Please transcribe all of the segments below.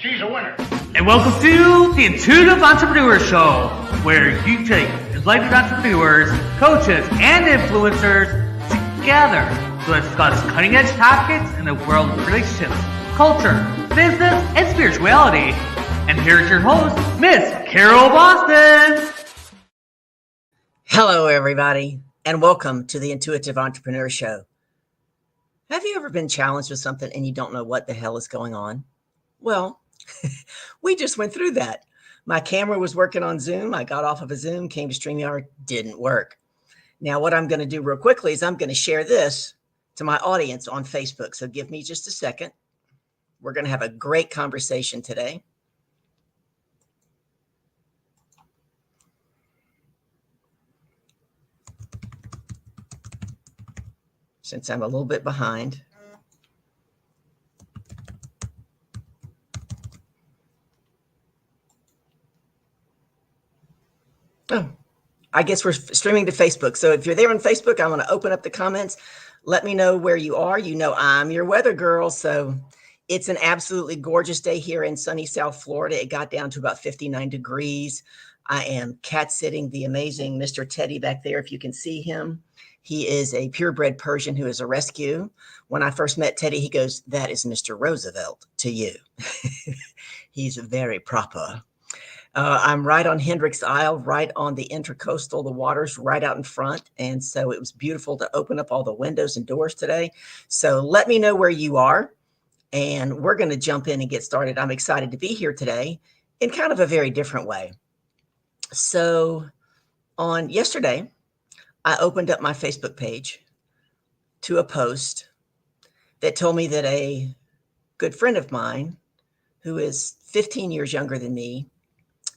She's a winner. And welcome to the Intuitive Entrepreneur Show, where you take enlightened entrepreneurs, coaches, and influencers together to discuss cutting-edge topics in the world of relationships, culture, business, and spirituality. And here's your host, Miss Carol Boston. Hello, everybody, and welcome to the Intuitive Entrepreneur Show. Have you ever been challenged with something and you don't know what the hell is going on? Well, we just went through that. My camera was working on Zoom. I got off of a Zoom, came to StreamYard, didn't work. Now, what I'm going to do real quickly is I'm going to share this to my audience on Facebook. So give me just a second. We're going to have a great conversation today. Since I'm a little bit behind. Oh, I guess we're streaming to Facebook. So if you're there on Facebook, I'm going to open up the comments. Let me know where you are. You know, I'm your weather girl. So it's an absolutely gorgeous day here in sunny South Florida. It got down to about 59 degrees. I am cat sitting the amazing Mr. Teddy back there. If you can see him, he is a purebred Persian who is a rescue. When I first met Teddy, he goes, "That is Mr. Roosevelt to you." He's very proper. I'm right on Hendricks Isle, right on the Intracoastal. The water's right out in front. And so it was beautiful to open up all the windows and doors today. So let me know where you are. And we're going to jump in and get started. I'm excited to be here today in kind of a very different way. So on yesterday, I opened up my Facebook page to a post that told me that a good friend of mine, who is 15 years younger than me,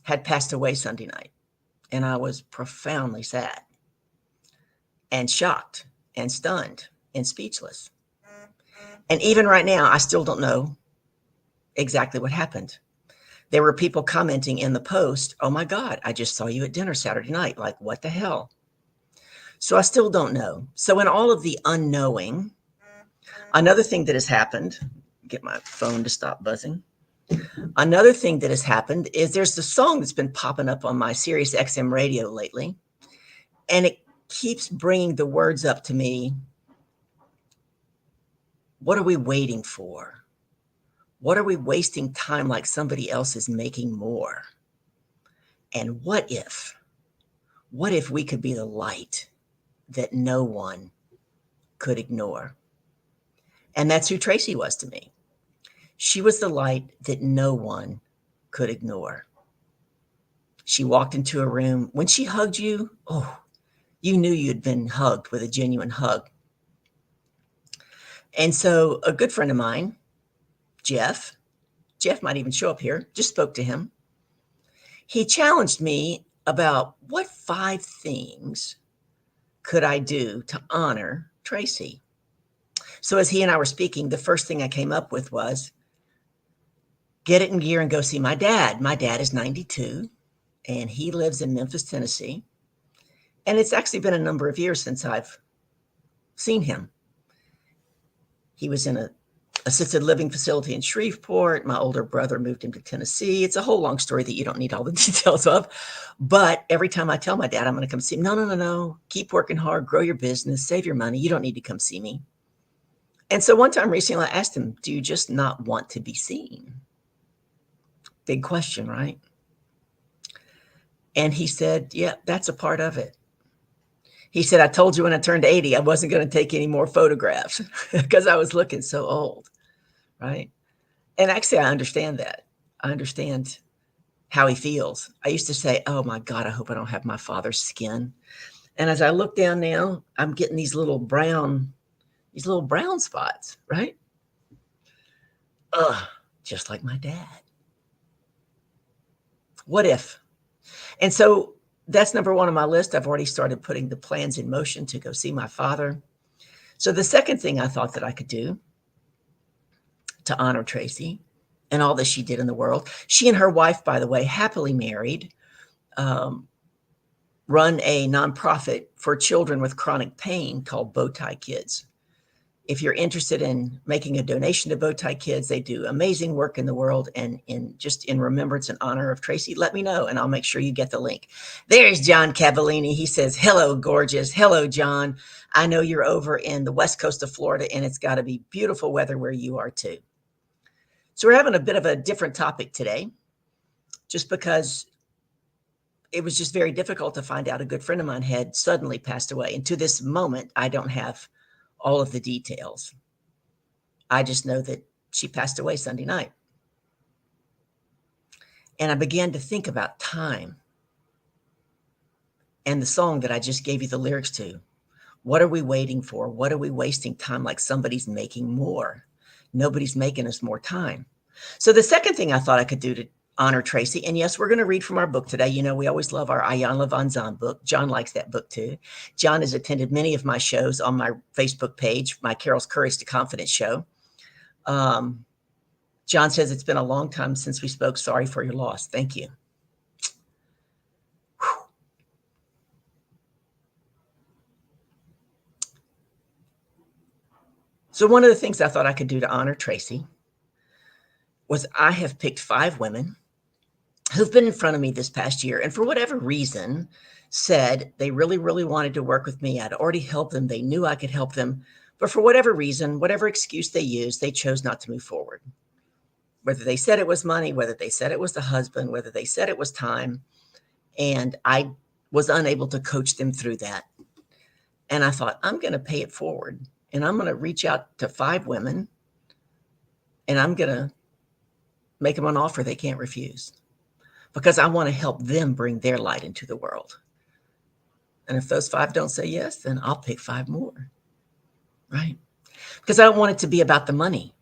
had passed away Sunday night. And I was profoundly sad and shocked and stunned and speechless. And even right now, I still don't know exactly what happened. There were people commenting in the post, "Oh my God, I just saw you at dinner Saturday night." Like, what the hell? So I still don't know. So in all of the unknowing, another thing that has happened, get my phone to stop buzzing. Another thing that has happened is there's the song that's been popping up on my Sirius XM radio lately, and it keeps bringing the words up to me. What are we waiting for? What are we wasting time like somebody else is making more? And what if we could be the light that no one could ignore? And that's who Tracy was to me. She was the light that no one could ignore. She walked into a room. When she hugged you, oh, you knew you'd been hugged with a genuine hug. And so a good friend of mine, Jeff might even show up here, just spoke to him. He challenged me about what 5 things could I do to honor Tracy. So as he and I were speaking, the first thing I came up with was, get it in gear and go see my dad. My dad is 92 and he lives in Memphis, Tennessee. And it's actually been a number of years since I've seen him. He was in an assisted living facility in Shreveport. My older brother moved him to Tennessee. It's a whole long story that you don't need all the details of. But every time I tell my dad I'm going to come see him, no. Keep working hard, grow your business, save your money. You don't need to come see me. And so one time recently I asked him, do you just not want to be seen? Big question, right? And he said, yeah, that's a part of it. He said, I told you when I turned 80, I wasn't going to take any more photographs because I was looking so old, right? And actually, I understand that. I understand how he feels. I used to say, oh my God, I hope I don't have my father's skin. And as I look down now, I'm getting these little brown spots, right? Just like my dad. What if? And so that's number 1 on my list. I've already started putting the plans in motion to go see my father. So the second thing I thought that I could do to honor Tracy and all that she did in the world, she and her wife, by the way, happily married, run a nonprofit for children with chronic pain called Bowtie Kids. If you're interested in making a donation to Bowtie Kids, they do amazing work in the world, and in remembrance and honor of Tracy, let me know and I'll make sure you get the link. There's John Cavallini. He says, hello, gorgeous. Hello, John. I know you're over in the west coast of Florida, and it's got to be beautiful weather where you are too. So we're having a bit of a different topic today, just because it was just very difficult to find out a good friend of mine had suddenly passed away. And to this moment, I don't have all of the details. I just know that she passed away Sunday night. And I began to think about time and the song that I just gave you the lyrics to. What are we waiting for? What are we wasting time like somebody's making more? Nobody's making us more time. So the second thing I thought I could do to honor Tracy, and yes, we're going to read from our book today. You know, we always love our Iyanla Vanzant book. John likes that book too. John has attended many of my shows on my Facebook page, my Carol's Courage to Confidence show. John says, it's been a long time since we spoke. Sorry for your loss. Thank you. Whew. So one of the things I thought I could do to honor Tracy was I have picked 5 women who've been in front of me this past year, and for whatever reason said they really, really wanted to work with me. I'd already helped them. They knew I could help them. But for whatever reason, whatever excuse they used, they chose not to move forward. Whether they said it was money, whether they said it was the husband, whether they said it was time. And I was unable to coach them through that. And I thought, I'm going to pay it forward. And I'm going to reach out to 5 women. And I'm going to make them an offer they can't refuse. Because I want to help them bring their light into the world. And if those 5 don't say yes, then I'll pick 5 more. Right? Because I don't want it to be about the money.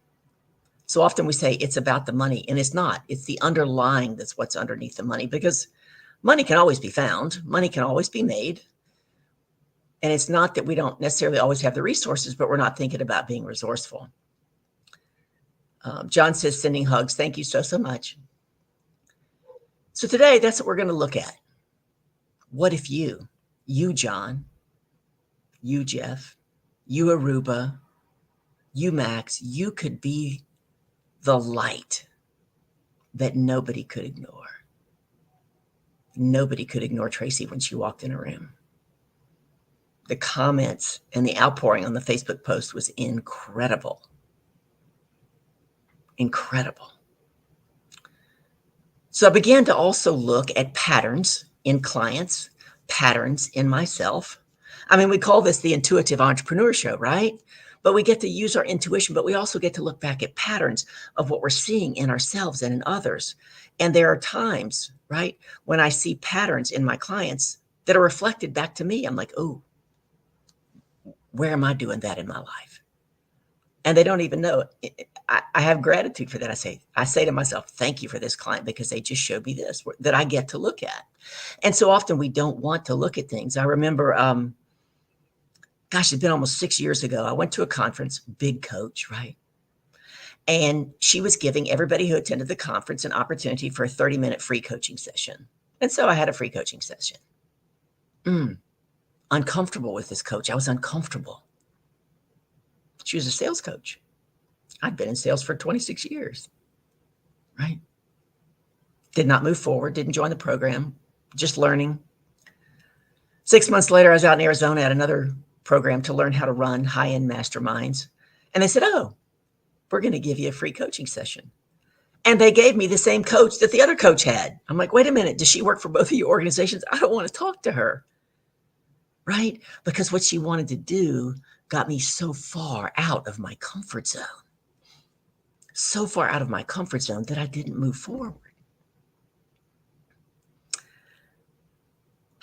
So often we say it's about the money, and it's not. It's the underlying that's what's underneath the money, because money can always be found. Money can always be made. And it's not that we don't necessarily always have the resources, but we're not thinking about being resourceful. John says, sending hugs. Thank you so much. So today, that's what we're going to look at. What if you, John, you, Jeff, you, Aruba, you, Max, you could be the light that nobody could ignore. Nobody could ignore Tracy when she walked in a room. The comments and the outpouring on the Facebook post was incredible. Incredible. So I began to also look at patterns in clients, patterns in myself. I mean, we call this the Intuitive Entrepreneur Show, right? But we get to use our intuition, but we also get to look back at patterns of what we're seeing in ourselves and in others. And there are times, right, when I see patterns in my clients that are reflected back to me. I'm like, oh, where am I doing that in my life? And they don't even know it. I have gratitude for that. I say to myself, thank you for this client, because they just showed me this that I get to look at. And so often we don't want to look at things. I remember, it's been almost 6 years ago. I went to a conference, big coach, right? And she was giving everybody who attended the conference an opportunity for a 30-minute free coaching session. And so I had a free coaching session. Uncomfortable with this coach. I was uncomfortable. She was a sales coach. I'd been in sales for 26 years, right? Did not move forward, didn't join the program, just learning. 6 months later, I was out in Arizona at another program to learn how to run high-end masterminds. And they said, oh, we're going to give you a free coaching session. And they gave me the same coach that the other coach had. I'm like, wait a minute, does she work for both of your organizations? I don't want to talk to her, right? Because what she wanted to do got me so far out of my comfort zone. So far out of my comfort zone that I didn't move forward.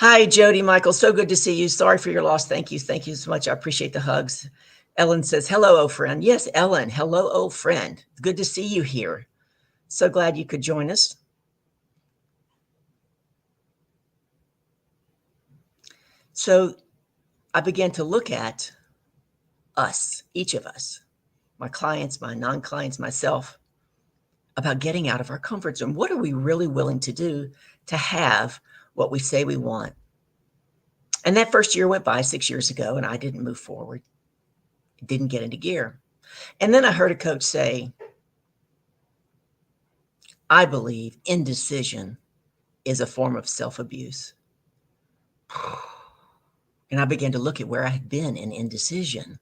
Hi, Jody Michael. So good to see you. Sorry for your loss. Thank you. Thank you so much. I appreciate the hugs. Ellen says, hello, old friend. Yes, Ellen. Hello, old friend. Good to see you here. So glad you could join us. So I began to look at us, each of us, my clients, my non-clients, myself, about getting out of our comfort zone. What are we really willing to do to have what we say we want? And that first year went by 6 years ago, and I didn't move forward. It didn't get into gear. And then I heard a coach say, I believe indecision is a form of self-abuse. And I began to look at where I had been in indecision.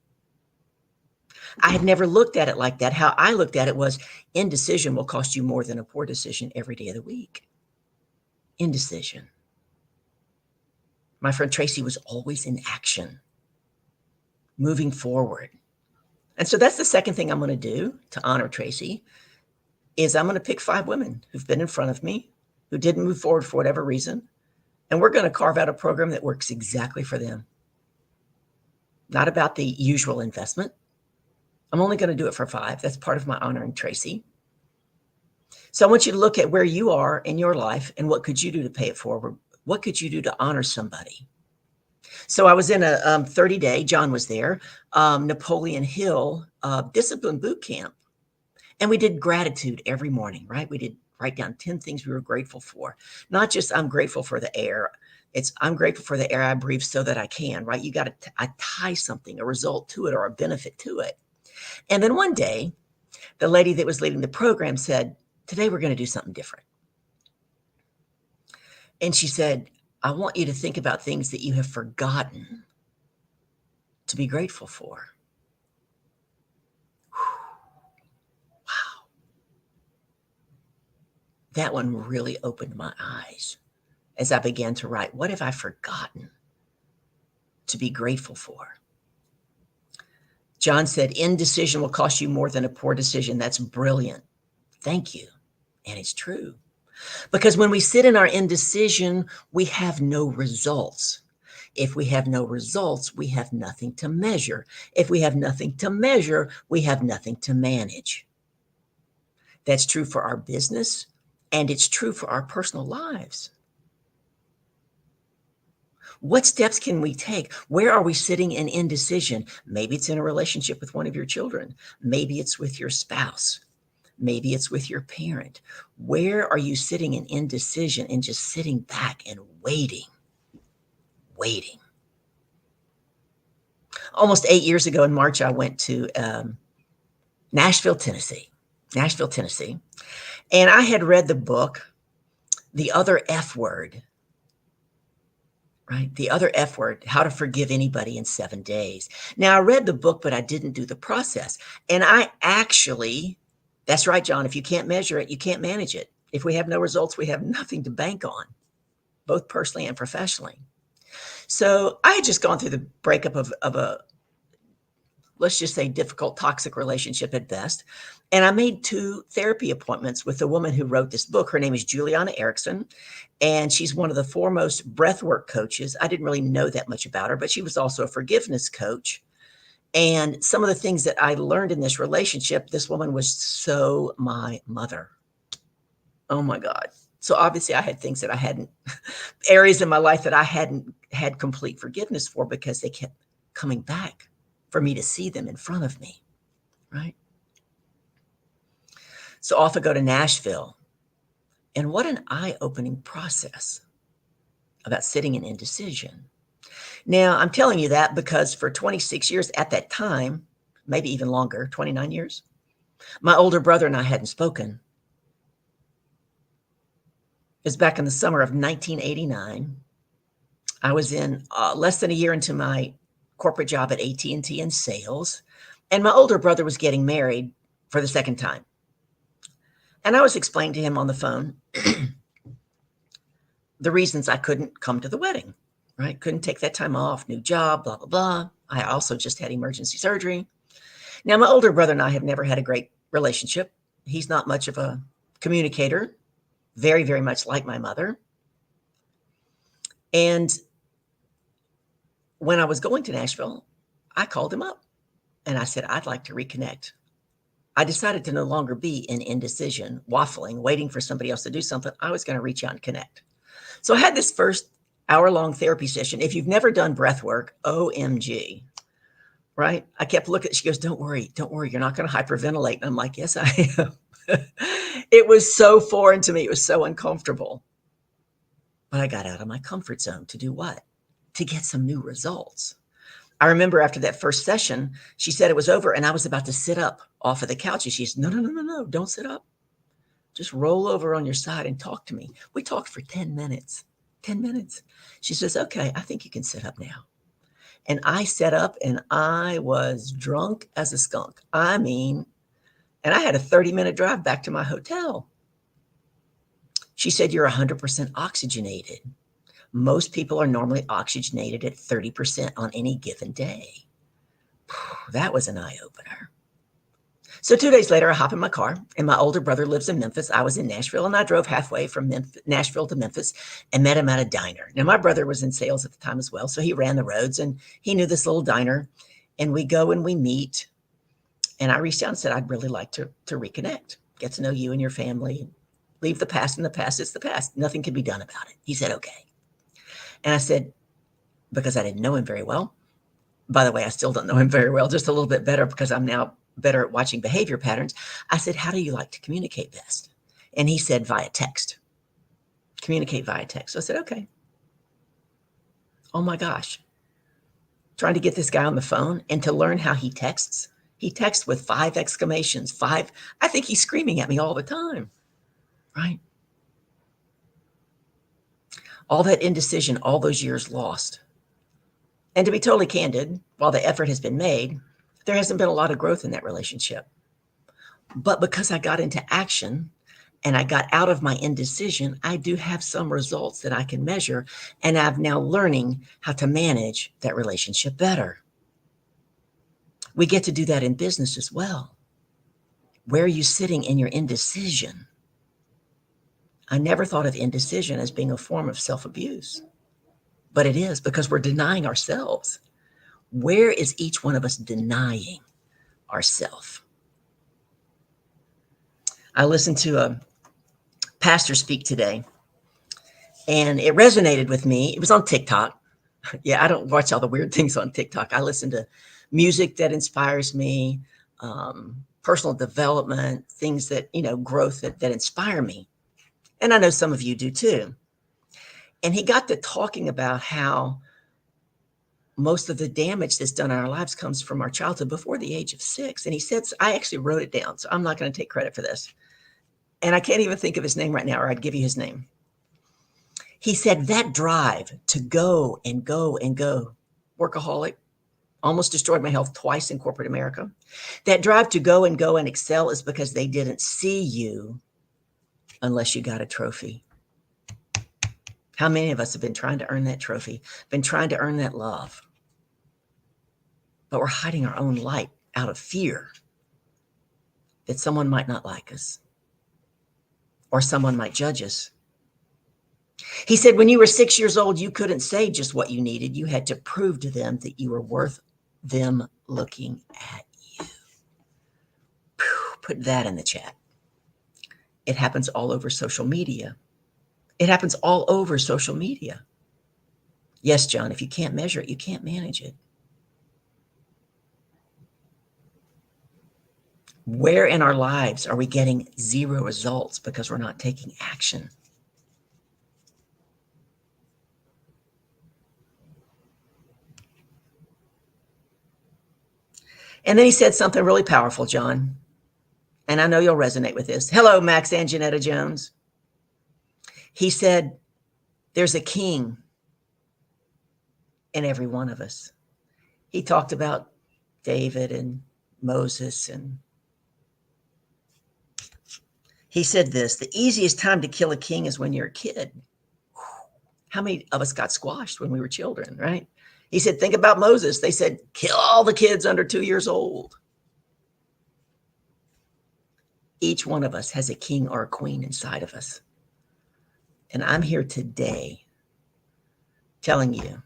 I had never looked at it like that. How I looked at it was indecision will cost you more than a poor decision every day of the week. Indecision. My friend Tracy was always in action, moving forward. And so that's the second thing I'm going to do to honor Tracy is I'm going to pick 5 women who've been in front of me, who didn't move forward for whatever reason. And we're going to carve out a program that works exactly for them. Not about the usual investment. I'm only going to do it for 5. That's part of my honoring Tracy. So I want you to look at where you are in your life and what could you do to pay it forward? What could you do to honor somebody? So I was in a 30-day, John was there, Napoleon Hill discipline boot camp. And we did gratitude every morning, right? We did write down 10 things we were grateful for. Not just I'm grateful for the air. It's I'm grateful for the air I breathe so that I can, right? You got to tie something, a result to it or a benefit to it. And then one day, the lady that was leading the program said, today we're going to do something different. And she said, I want you to think about things that you have forgotten to be grateful for. Wow. That one really opened my eyes as I began to write, what have I forgotten to be grateful for? John said, indecision will cost you more than a poor decision. That's brilliant. Thank you. And it's true. Because when we sit in our indecision, we have no results. If we have no results, we have nothing to measure. If we have nothing to measure, we have nothing to manage. That's true for our business, and it's true for our personal lives. What steps can we take? Where are we sitting in indecision? Maybe it's in a relationship with one of your children. Maybe it's with your spouse. Maybe it's with your parent. Where are you sitting in indecision and just sitting back and waiting? Almost 8 years ago in March, I went to Nashville, Tennessee. And I had read the book, The Other F Word, right? The Other F Word, How to Forgive Anybody in 7 Days. Now, I read the book, but I didn't do the process. And I actually, that's right, John, if you can't measure it, you can't manage it. If we have no results, we have nothing to bank on, both personally and professionally. So I had just gone through the breakup of a, let's just say, difficult, toxic relationship at best. And I made 2 therapy appointments with the woman who wrote this book. Her name is Juliana Erickson, and she's one of the foremost breathwork coaches. I didn't really know that much about her, but she was also a forgiveness coach. And some of the things that I learned in this relationship, this woman was so my mother. Oh my God. So obviously I had things that I hadn't, areas in my life that I hadn't had complete forgiveness for because they kept coming back for me to see them in front of me, right? So off I go to Nashville. And what an eye-opening process about sitting in indecision. Now, I'm telling you that because for 26 years at that time, maybe even longer, 29 years, my older brother and I hadn't spoken. It was back in the summer of 1989. I was in less than a year into my corporate job at AT&T in sales, and my older brother was getting married for the second time. And I was explaining to him on the phone the reasons I couldn't come to the wedding, right? Couldn't take that time off, new job, blah, blah, blah. I also just had emergency surgery. Now, my older brother and I have never had a great relationship. He's not much of a communicator, very, very much like my mother. And when I was going to Nashville, I called him up and I said, I'd like to reconnect. I decided to no longer be in indecision, waffling, waiting for somebody else to do something. I was going to reach out and connect. So I had this first hour-long therapy session. If you've never done breath work, OMG, right? I kept looking. She goes, don't worry. You're not going to hyperventilate. And I'm like, yes, I am. It was so foreign to me. It was so uncomfortable. But I got out of my comfort zone to do what? To get some new results. I remember after that first session, she said it was over and I was about to sit up off of the couch. And she said, no, don't sit up. Just roll over on your side and talk to me. We talked for 10 minutes. 10 minutes. She says, okay, I think you can sit up now. And I sat up and I was drunk as a skunk. I mean, and I had a 30-minute drive back to my hotel. She said, you're 100% oxygenated. Most people are normally oxygenated at 30% on any given day. That was an eye-opener. So 2 days later, I hop in my car, and my older brother lives in Memphis. I was in Nashville, and I drove halfway from Nashville to Memphis and met him at a diner. Now, my brother was in sales at the time as well, so he ran the roads, and he knew this little diner. And we go and we meet, and I reached out and said, I'd really like to reconnect, get to know you and your family, leave the past in the past. It's the past. Nothing can be done about it. He said, okay. And I said, because I didn't know him very well. By the way, I still don't know him very well, just a little bit better because I'm now better at watching behavior patterns. I said, how do you like to communicate best? And he said, via text. Communicate via text. So I said, okay. Oh my gosh. Trying to get this guy on the phone and to learn how he texts. He texts with 5 exclamations, 5. I think he's screaming at me all the time, right? All that indecision, all those years lost. And to be totally candid, while the effort has been made, there hasn't been a lot of growth in that relationship. But because I got into action and I got out of my indecision, I do have some results that I can measure. And I'm now learning how to manage that relationship better. We get to do that in business as well. Where are you sitting in your indecision? I never thought of indecision as being a form of self-abuse, but it is because we're denying ourselves. Where is each one of us denying ourselves? I listened to a pastor speak today, and it resonated with me. It was on TikTok. Yeah, I don't watch all the weird things on TikTok. I listen to music that inspires me, personal development, things that, growth that inspire me. And I know some of you do too. And he got to talking about how most of the damage that's done in our lives comes from our childhood before the age of 6. And he said, I actually wrote it down, so I'm not going to take credit for this. And I can't even think of his name right now, or I'd give you his name. He said that drive to go and go and go, workaholic, almost destroyed my health twice in corporate America. That drive to go and excel is because they didn't see you unless you got a trophy. How many of us have been trying to earn that trophy, been trying to earn that love? But we're hiding our own light out of fear that someone might not like us or someone might judge us. He said, when you were 6 years old, you couldn't say just what you needed. You had to prove to them that you were worth them looking at you. Put that in the chat. It happens all over social media. It happens all over social media. Yes, John, if you can't measure it, you can't manage it. Where in our lives are we getting 0 results because we're not taking action? And then he said something really powerful, John. And I know you'll resonate with this. Hello, Max and Janetta Jones. He said, there's a king in every one of us. He talked about David and Moses, and he said this, the easiest time to kill a king is when you're a kid. How many of us got squashed when we were children, right? He said, think about Moses. They said, kill all the kids under 2 years old. Each one of us has a king or a queen inside of us. And I'm here today telling you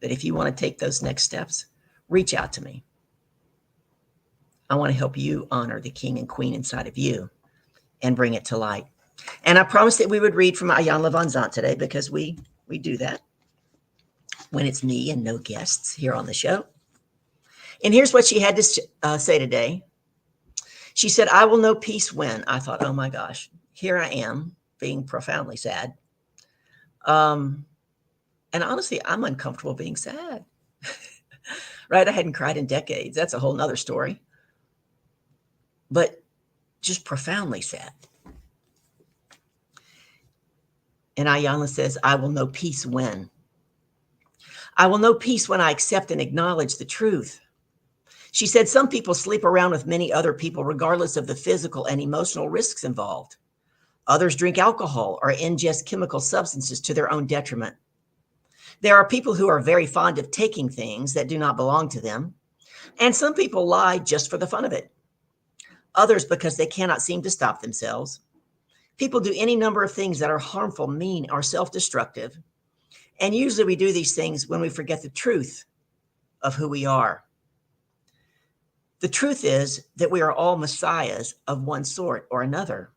that if you want to take those next steps, reach out to me. I want to help you honor the king and queen inside of you and bring it to light. And I promised that we would read from Iyanla Vanzant today because we do that when it's me and no guests here on the show. And here's what she had to say today. She said, I will know peace when. I thought, oh my gosh, here I am being profoundly sad. And honestly, I'm uncomfortable being sad. right? I hadn't cried in decades. That's a whole nother story. But just profoundly sad. And Ayanna says, I will know peace when? I will know peace when I accept and acknowledge the truth. She said, some people sleep around with many other people, regardless of the physical and emotional risks involved. Others drink alcohol or ingest chemical substances to their own detriment. There are people who are very fond of taking things that do not belong to them. And some people lie just for the fun of it. Others because they cannot seem to stop themselves. People do any number of things that are harmful, mean, or self-destructive. And usually we do these things when we forget the truth of who we are. The truth is that we are all messiahs of one sort or another.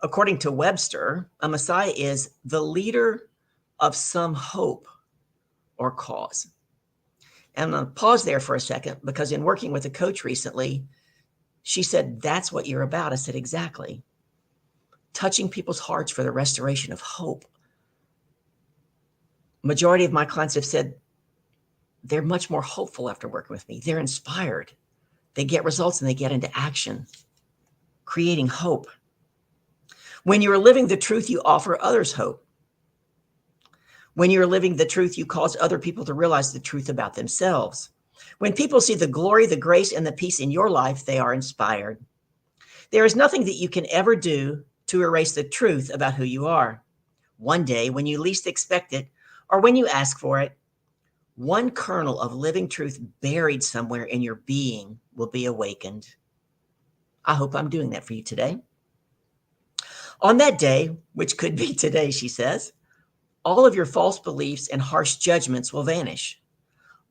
According to Webster, a messiah is the leader of some hope or cause. And I'm going to pause there for a second, because in working with a coach recently, she said, that's what you're about. I said, exactly. Touching people's hearts for the restoration of hope. Majority of my clients have said they're much more hopeful after working with me. They're inspired. They get results and they get into action, creating hope. When you're living the truth, you offer others hope. When you're living the truth, you cause other people to realize the truth about themselves. When people see the glory, the grace, and the peace in your life, they are inspired. There is nothing that you can ever do to erase the truth about who you are. One day, when you least expect it, or when you ask for it, one kernel of living truth buried somewhere in your being will be awakened. I hope I'm doing that for you today. On that day, which could be today, she says, all of your false beliefs and harsh judgments will vanish.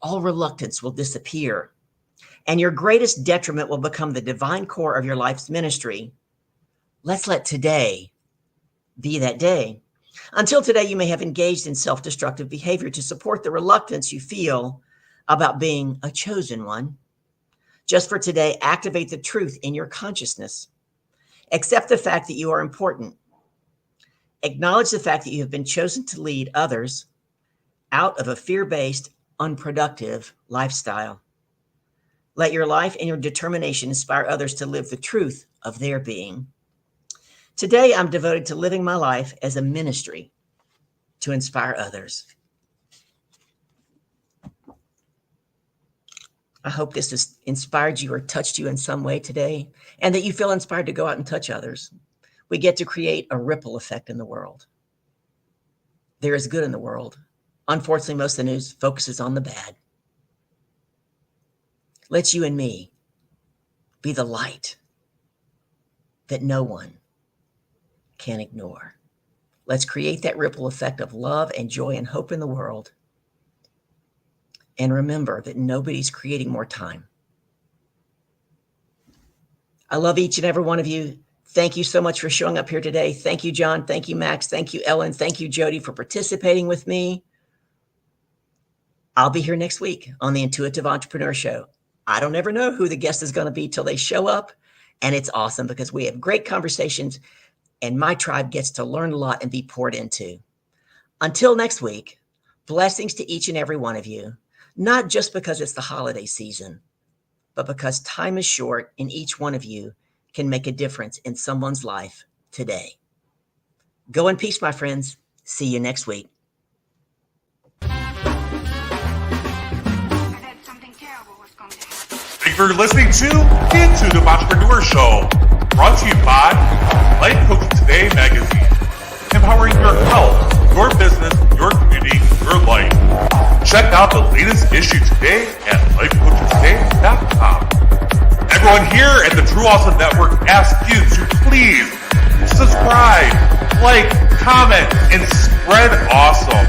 All reluctance will disappear, and your greatest detriment will become the divine core of your life's ministry. Let's let today be that day. Until today, you may have engaged in self-destructive behavior to support the reluctance you feel about being a chosen one. Just for today, activate the truth in your consciousness. Accept the fact that you are important. Acknowledge the fact that you have been chosen to lead others out of a fear-based, unproductive lifestyle. Let your life and your determination inspire others to live the truth of their being. Today, I'm devoted to living my life as a ministry to inspire others. I hope this has inspired you or touched you in some way today, and that you feel inspired to go out and touch others. We get to create a ripple effect in the world. There is good in the world. Unfortunately, most of the news focuses on the bad. Let's you and me be the light that no one can ignore. Let's create that ripple effect of love and joy and hope in the world. And remember that nobody's creating more time. I love each and every one of you. Thank you so much for showing up here today. Thank you, John. Thank you, Max. Thank you, Ellen. Thank you, Jody, for participating with me. I'll be here next week on the Intuitive Entrepreneur Show. I don't ever know who the guest is going to be till they show up. And it's awesome because we have great conversations and my tribe gets to learn a lot and be poured into. Until next week, blessings to each and every one of you, not just because it's the holiday season, but because time is short and each one of you can make a difference in someone's life today. Go in peace, my friends. See you next week. Thank you for listening to the Intuitive Entrepreneur Show, brought to you by Life Coaching Today magazine, empowering your health, your business, your community, your life. Check out the latest issue today at lifecoachingtoday.com. Everyone here at the True Awesome Network asks you to please subscribe, like, comment, and spread awesome.